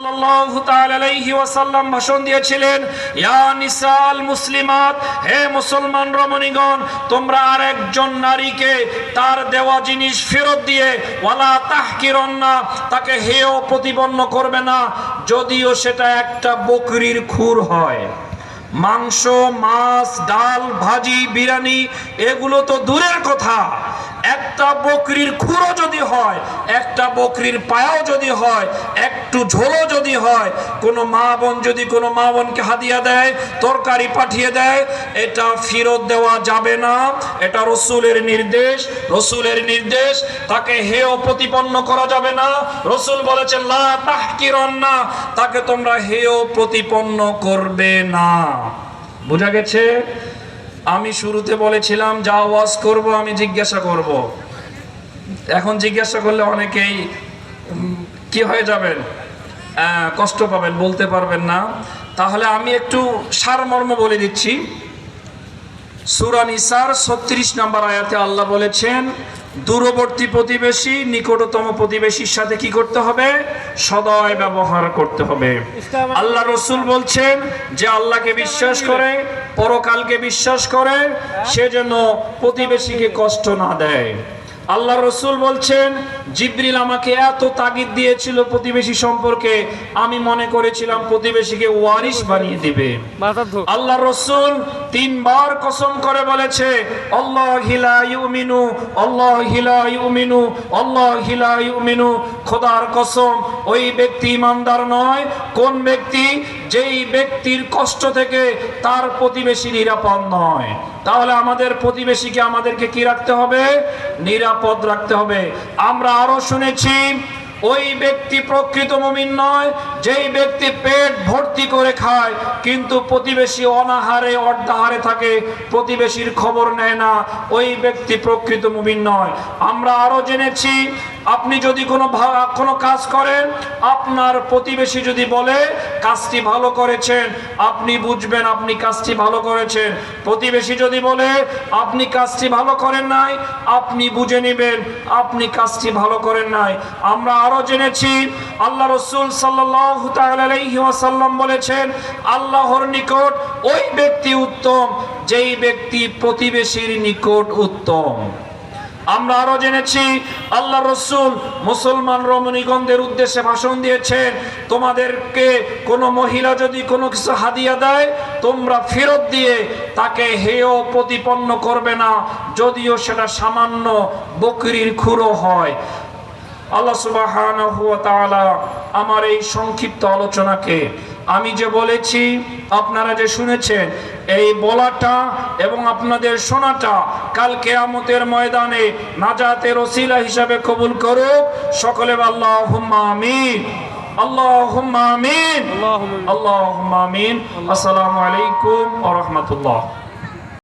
সাল্লাল্লাহু তাআলা আলাইহি ওয়াসাল্লাম ভাষণ দিয়েছিলেন, ইয়া নিসাল মুসলিমাত, হে মুসলমান রমণীগণ, তোমরা আরেকজন নারীকে তার দেওয়া জিনিস ফেরত দিয়ে ওয়ালা তাহকিরন্না, তাকে হেয় প্রতিপন্ন করবে না, যদিও সেটা একটা বকরির খুর হয়। মাংস, মাছ, ডাল, ভাজি, বিরিয়ানি এগুলো তো দূরের কথা, একটা বকরির খুরও যদি হয়, একটা বকরির পায়াও যদি হয়, একটু ঝোলও যদি হয়, কোনো মা বোন যদি কোনো মা বোনকে হাদিয়া দেয়, তরকারি পাঠিয়ে দেয়, এটা ফেরত দেওয়া যাবে না। এটা রসুলের নির্দেশ, রসুলের নির্দেশ, তাকে হেয় প্রতিপন্ন করা যাবে না। রসুল বলেছেন লা তাহকিরন্না, তাকে তোমরা হেয় প্রতিপন্ন করবে না। বোঝা গেছে? আমি শুরুতে বলেছিলাম যা ওয়াজ করব আমি জিজ্ঞাসা করব, এখন জিজ্ঞাসা করলে অনেকেই কি হয়ে যাবেন, কষ্ট পাবেন, বলতে পারবেন না। তাহলে আমি একটু সারমর্ম বলে দিচ্ছি। সূরা নিসার 36 নম্বর আয়াতে আল্লাহ বলেছেন, দূরবর্তী প্রতিবেশী নিকটতম প্রতিবেশীর সাথে কি করতে হবে? সদয় ব্যবহার করতে হবে। আল্লাহ রসুল বলছেন যে আল্লাহকে বিশ্বাস করে, পরকালকে বিশ্বাস করে, সে যেন প্রতিবেশীকে কষ্ট না দেয়। আল্লাহ রসুল বলছেন, জিবরিল আমাকে এত তাগিদ দিয়েছিল প্রতিবেশী সম্পর্কে, আমি মনে করেছিলাম প্রতিবেশীকে ওয়ারিশ বানিয়ে দিবে। আল্লাহ রসুল 3 বার কসম করে বলেছে, আল্লাহি লা ইউমিনু, আল্লাহি লা ইউমিনু, আল্লাহি লা ইউমিনু, খোদার কসম ওই ব্যক্তি ইমানদার নয়। কোন ব্যক্তি? যেই ব্যক্তির কষ্ট থেকে তার প্রতিবেশী নিরাপদ নয়। তাহলে আমাদের প্রতিবেশীকে আমাদেরকে কি রাখতে হবে? নিরাপদ রাখতে হবে। আমরা আরো শুনেছি, ওই ব্যক্তি প্রকৃত মুমিন নয় যেই ব্যক্তি পেট ভর্তি করে খায় কিন্তু প্রতিবেশী অনাহারে অর্ধাহারে থাকে, প্রতিবেশীর খবর নেয় না, ওই ব্যক্তি প্রকৃত মুমিন নয়। আমরা আরো জেনেছি, আপনি যদি কোনো কাজ করেন, আপনার প্রতিবেশী যদি বলে কাজটি ভালো করেছেন, আপনি বুঝবেন আপনি কাজটি ভালো করেছেন। প্রতিবেশী যদি বলে আপনি কাজটি ভালো করেন নাই, আপনি বুঝে নেবেন আপনি কাজটি ভালো করেন নাই। আমরা আরো জেনেছি, আল্লাহ রসুল সাল্লাল্লাহু তাআলা আলাইহি ওয়াসাল্লাম বলেছেন, আল্লাহর নিকট ওই ব্যক্তি উত্তম যেই ব্যক্তি প্রতিবেশীর নিকট উত্তম। আমরা আরো জেনেছি, আল্লাহ রসুল মুসলমান রমণীগণদের উদ্দেশ্যে ভাষণ দিয়েছেন, তোমাদেরকে কোনো মহিলা যদি কোনো কিছু হাদিয়া দেয়, তোমরা ফেরত দিয়ে তাকে হেয় প্রতিপন্ন করবে না, যদিও সেটা সামান্য বকরির খুরও হয়। আল্লাহ সুবহানাহু ওয়া তাআলা আমার এই সংক্ষিপ্ত আলোচনাকে, আমি যে বলেছি আপনারা যে শুনেছেন, এই বলাটা এবং আপনাদের শোনাটা কাল কিয়ামতের ময়দানে নাজাতের ওসিলা হিসাবে কবুল করুক। সকলে আল্লাহুম্মা আমিন, আল্লাহুম্মা আমিন, আল্লাহুম্মা আমিন। আসসালামু আলাইকুম ওয়া রাহমাতুল্লাহ।